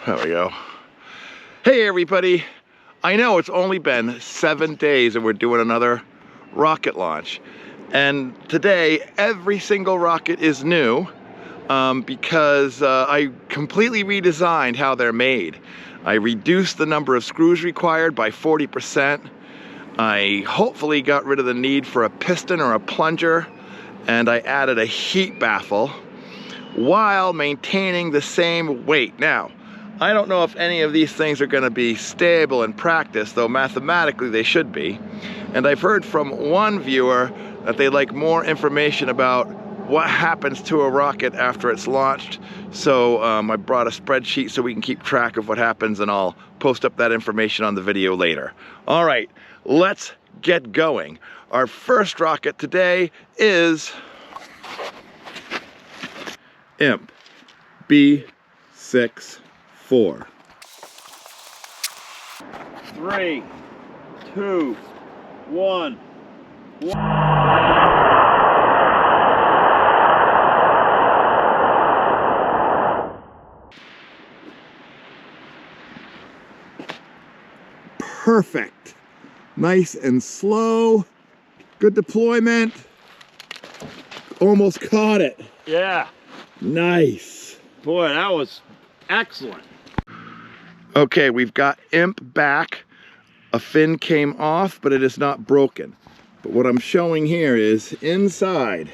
There we go. Hey everybody, I know it's only been 7 days and we're doing another rocket launch. And today, every single rocket is new because I completely redesigned how they're made. I reduced the number of screws required by 40%. I hopefully got rid of the need for a piston or a plunger, and I added a heat baffle while maintaining the same weight. Now, I don't know if any of these things are going to be stable in practice, though mathematically they should be. And I've heard from one viewer that they'd like more information about what happens to a rocket after it's launched. So I brought a spreadsheet so we can keep track of what happens, and I'll post up that information on the video later. All right, let's get going. Our first rocket today is IMP B64. 3, 2, 1. Perfect. Nice and slow. Good deployment. Almost caught it. Yeah. Nice. Boy, that was excellent. Okay, we've got IMP back. A fin came off, but it is not broken. But what I'm showing here is inside,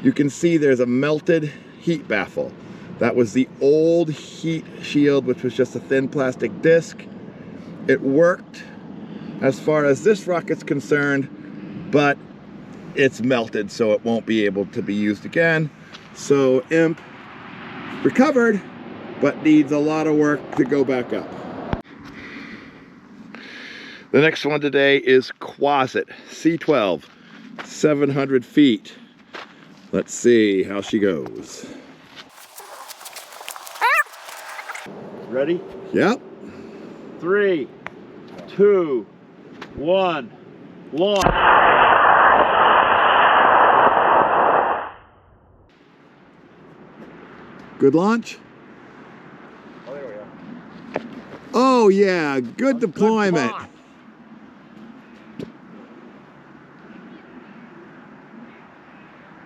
you can see there's a melted heat baffle. That was the old heat shield, which was just a thin plastic disc. It worked as far as this rocket's concerned, but it's melted, so it won't be able to be used again. So IMP recovered, but needs a lot of work to go back up. The next one today is Quasit C12, 700 feet. Let's see how she goes. Ready? Yep. 3, 2, 1. Launch. Good launch? Oh, there we go. Oh yeah, good deployment. Good.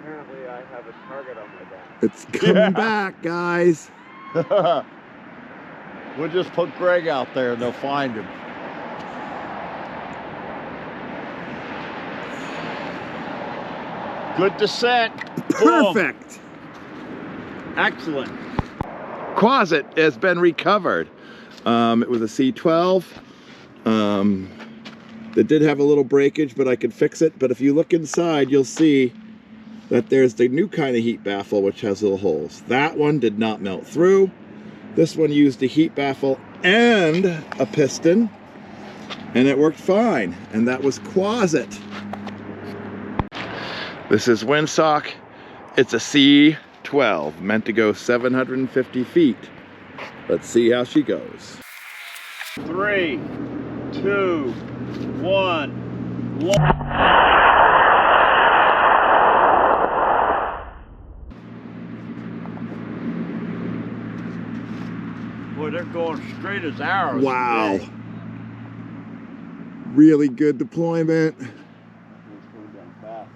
Apparently I have a target on my back. It's coming back, guys. We'll just put Greg out there and they'll find him. Good descent. Perfect. Boom. Excellent. Quasit has been recovered. It was a C12. It did have a little breakage, but I could fix it. But if you look inside, you'll see that there's the new kind of heat baffle, which has little holes. That one did not melt through. This one used a heat baffle and a piston, and it worked fine. And that was Quasit. This is Windsock. It's a C12, meant to go 750 feet. Let's see how she goes. 3, 2, 1. Launch. Boy, they're going straight as arrows. Wow. Today. Really good deployment. It's going down fast.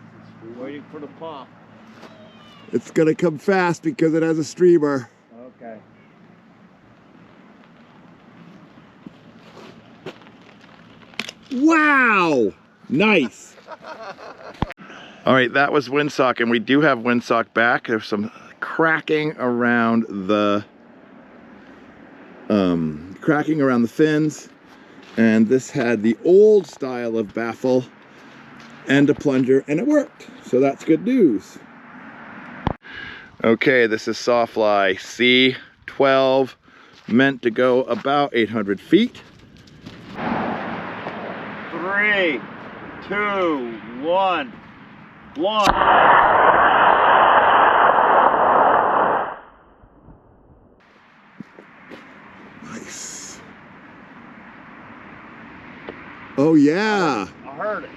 It's waiting for the pop. It's gonna come fast because it has a streamer. Okay. Wow! Nice. All right, that was Windsock, and we do have Windsock back. There's some cracking around the fins, and this had the old style of baffle and a plunger, and it worked. So that's good news. Okay, this is Sawfly C12, meant to go about 800 feet. 3, 2, 1. Launch. Nice. Oh yeah. I heard it.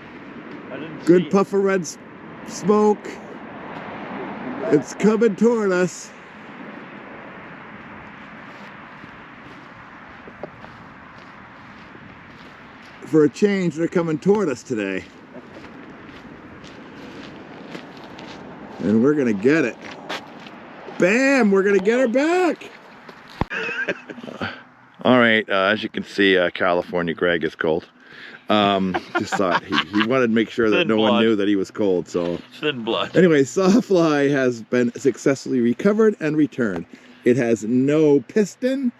I didn't see Good it. puff of red smoke. It's coming toward us. for a change, they're coming toward us today. And we're gonna get it. Bam, we're gonna get her back. All right, as you can see, California Greg is cold. Just thought he wanted to make sure that no one knew that he was cold, so. Thin blood. Anyway, Sawfly has been successfully recovered and returned. It has no piston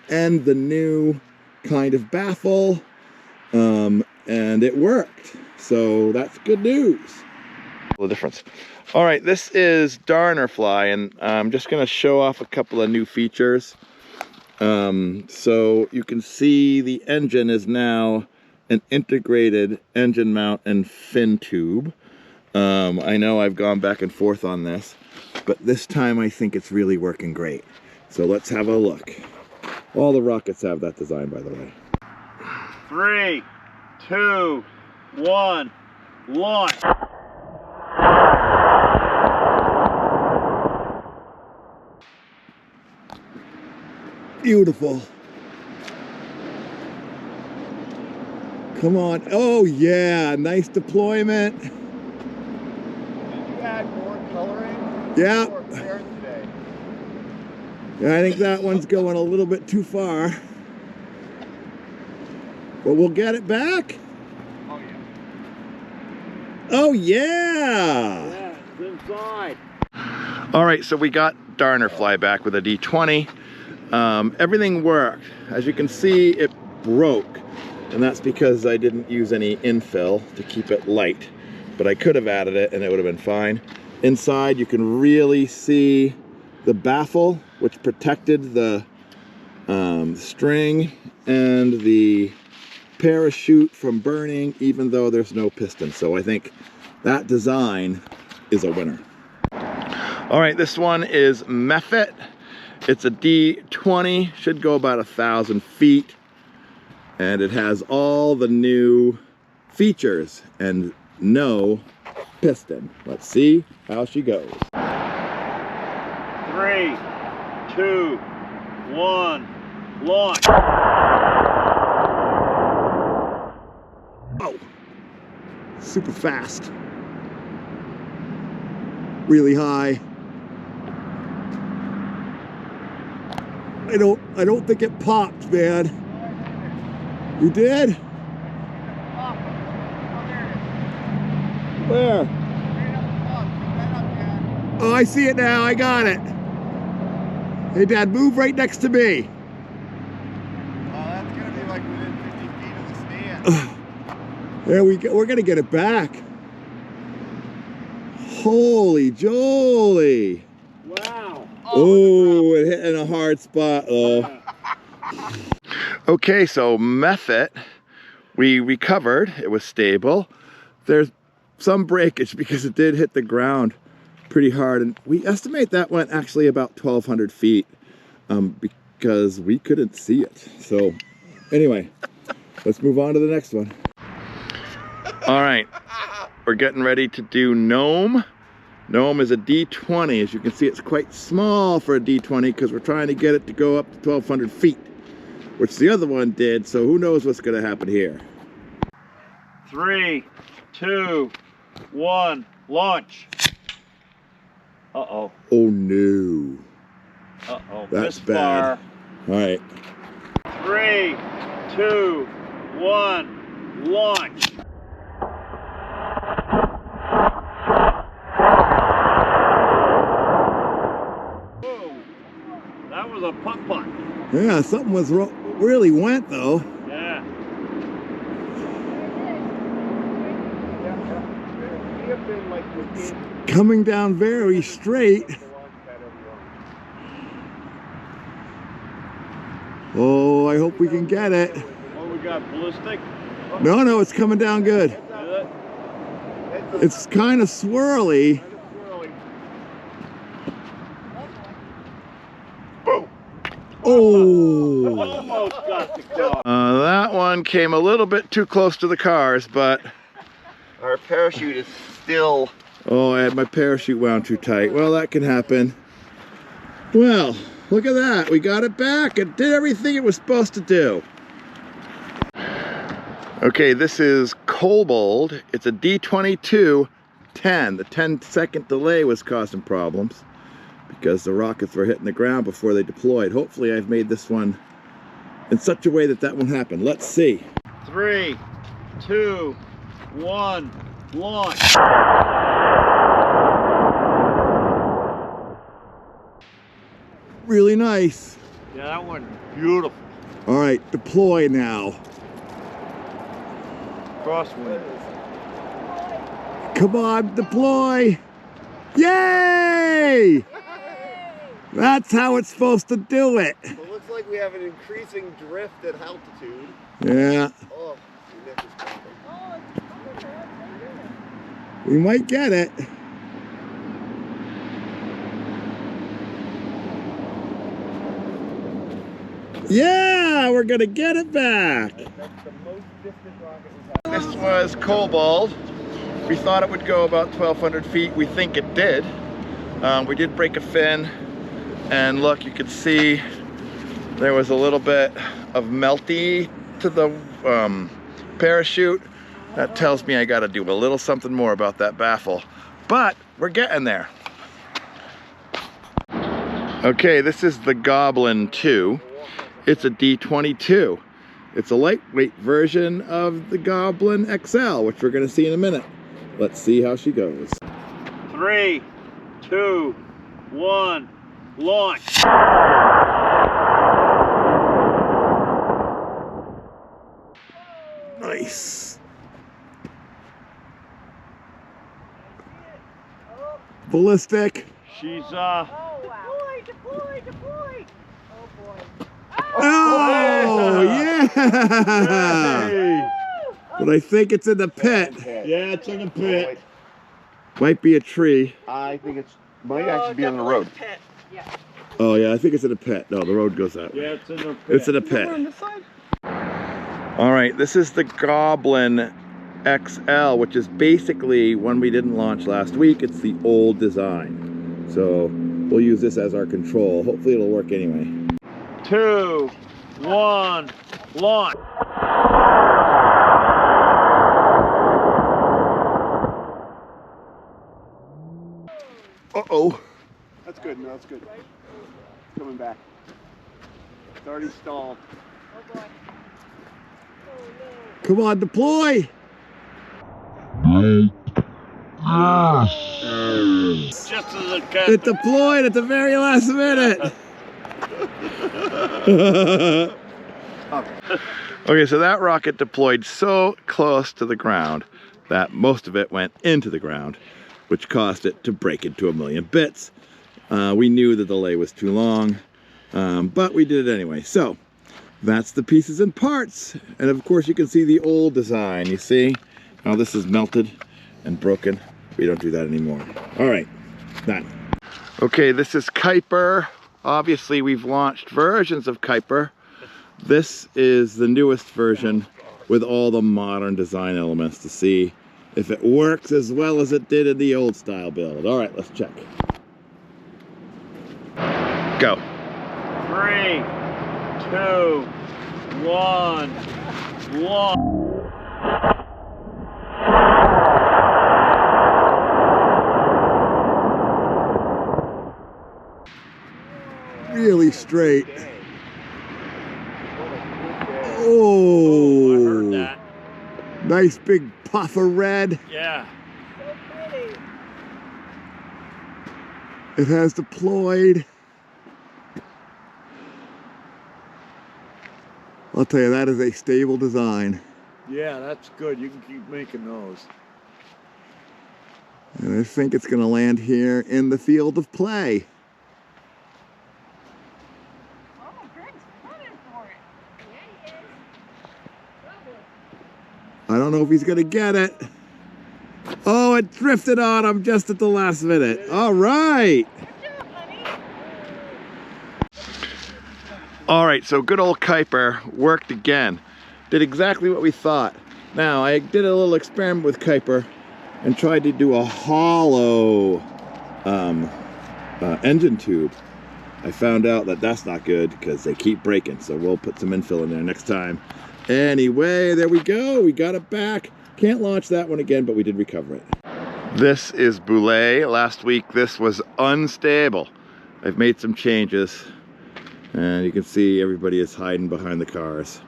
and the new kind of baffle, and it worked. So that's good news. The difference. All right, this is Darnerfly, and I'm just gonna show off a couple of new features. So you can see the engine is now an integrated engine mount and fin tube. I know I've gone back and forth on this, but this time I think it's really working great. So let's have a look. All the rockets have that design, by the way. 3, 2, 1, launch. Beautiful. Come on. Oh yeah, nice deployment. Did you add more coloring? Yeah. More fair today? Yeah, I think that one's going a little bit too far. But we'll get it back. Oh yeah. Oh yeah. Yeah, it's inside. All right, so we got Darnerfly back with a D20. Everything worked. As you can see, it broke. And that's because I didn't use any infill to keep it light. But I could have added it and it would have been fine. Inside you can really see the baffle, which protected the string and the parachute from burning, even though there's no piston. So I think that design is a winner. All right, this one is Meffet. It's a D20, should go about 1,000 feet. And it has all the new features and no piston. Let's see how she goes. 3, 2, 1, launch. Oh, super fast. Really high. I don't think it popped, man. You did? Where? Oh, I see it now. I got it. Hey, Dad, move right next to me. That's gonna be like within 50 feet of the stand. There we go. We're gonna get it back. Holy jolly. Wow. Oh, it hit in a hard spot though. Okay, so Meffet, we recovered. It was stable. There's some breakage because it did hit the ground pretty hard, and we estimate that went actually about 1,200 feet because we couldn't see it. So anyway, let's move on to the next one. All right, we're getting ready to do Gnome. Gnome is a D20. As you can see, it's quite small for a D20 because we're trying to get it to go up to 1,200 feet. Which the other one did, so who knows what's going to happen here. 3, 2, 1, launch. Uh-oh. Oh no. Uh-oh. That's bad. All right. 3, 2, 1, launch. Whoa. That was a putt-putt. Yeah, something was really went though. Yeah. It's coming down very straight. Oh, I hope we can get it. Oh, we got ballistic? No, it's coming down good. It's kind of swirly. Oh! Almost got the car. That one came a little bit too close to the cars, but Our parachute is still... oh, I had my parachute wound too tight. Well, that can happen. Well, look at that. We got it back. It did everything it was supposed to do. Okay, this is Kobold. It's a D22-10. The 10-second delay was causing problems because the rockets were hitting the ground before they deployed. Hopefully I've made this one in such a way that that won't happen. Let's see. 3, 2, 1, launch. Really nice. Yeah, that one beautiful. All right, deploy now. Crosswind. Come on, deploy. Yay! That's how it's supposed to do it. It looks like we have an increasing drift at altitude. Yeah, Oh, your neck is popping. we might get it. Yeah, we're gonna get it back. That's the most distant rocket we've had. This was Kobold. We thought it would go about 1,200 feet. We think it did. We did break a fin, and look, you could see there was a little bit of melty to the parachute. That tells me I gotta do a little something more about that baffle, but we're getting there. Okay, this is the Goblin 2. It's a D22. It's a lightweight version of the Goblin XL, which we're gonna see in a minute. Let's see how she goes. 3, 2, 1, launch. Nice. Ballistic. She's Deploy! Oh boy. Oh, yeah! Hey. But I think it's in the pit. Yeah, it's in the pit. Might be a tree. I think it's might actually be on the road. Oh yeah, I think it's in a pit. No, the road goes up. Yeah, it's in the pit. It's in a pit. All right, this is the Goblin XL, which is basically one we didn't launch last week. It's the old design. So we'll use this as our control. Hopefully it'll work anyway. 2, 1, launch. Uh-oh. That's good. No, that's good. Coming back. It's already stalled. Come on, deploy! Just as it can. It deployed at the very last minute. Okay, so that rocket deployed so close to the ground that most of it went into the ground, which caused it to break into a million bits. We knew the delay was too long, but we did it anyway. So that's the pieces and parts. And of course you can see the old design. You see how this is melted and broken? We don't do that anymore. All right, done. Okay, this is Kuiper. Obviously we've launched versions of Kuiper. This is the newest version with all the modern design elements to see if it works as well as it did in the old style build. All right, let's check. Go. 3, 2, 1, launch. Really straight. I Oh, heard that. nice big puff of red. Yeah. It has deployed. I'll tell you, that is a stable design. Yeah, that's good. You can keep making those. And I think it's going to land here in the field of play. Oh, Greg's running for it. Yeah, he is. I don't know if he's going to get it. Oh, it drifted on him just at the last minute. All right. Good job, honey. All right, so good old Kuiper worked again. Did exactly what we thought. Now, I did a little experiment with Kuiper and tried to do a hollow engine tube. I found out that that's not good because they keep breaking, so we'll put some infill in there next time. Anyway, there we go. We got it back. Can't launch that one again, but we did recover it. This is Boulay. Last week, this was unstable. I've made some changes. And you can see everybody is hiding behind the cars.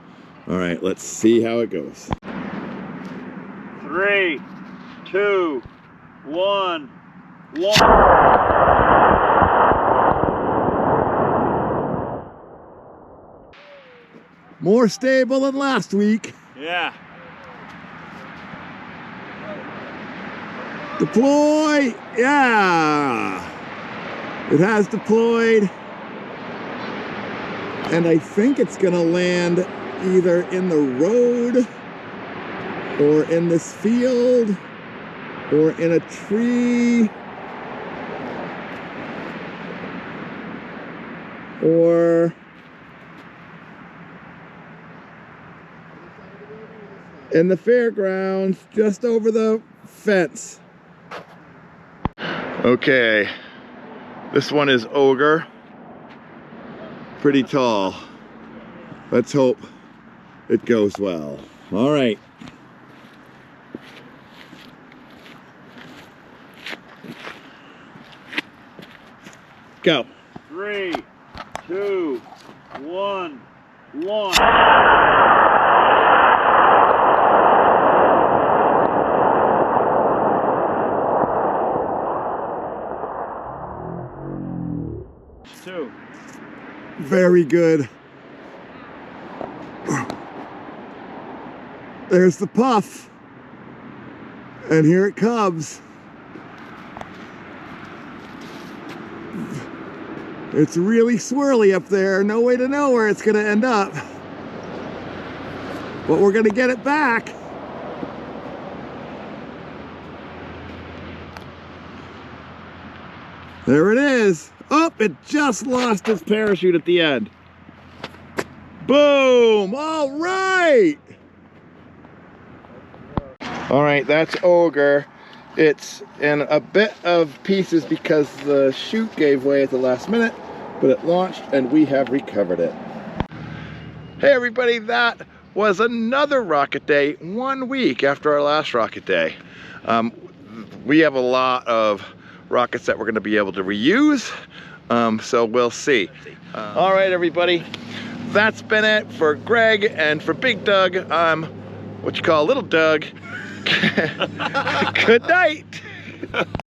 All right, let's see how it goes. 3, 2, 1, launch. More stable than last week. Yeah. Deploy! Yeah! It has deployed. And I think it's gonna land either in the road or in this field or in a tree or in the fairgrounds just over the fence. Okay, this one is Ogre. Pretty tall. Let's hope it goes well. All right. Go. 3, 2, 1, launch. Two. Very good. There's the puff. And here it comes. It's really swirly up there. No way to know where it's going to end up. But we're going to get it back. There it is. Oh, it just lost its parachute at the end. Boom! All right! All right, that's Ogre. It's in a bit of pieces because the chute gave way at the last minute, but it launched and we have recovered it. Hey everybody, that was another rocket day 1 week after our last rocket day. We have a lot of rockets that we're going to be able to reuse, so we'll see. All right everybody, that's been it for Greg and for Big Doug. I'm what you call Little Doug. Good night.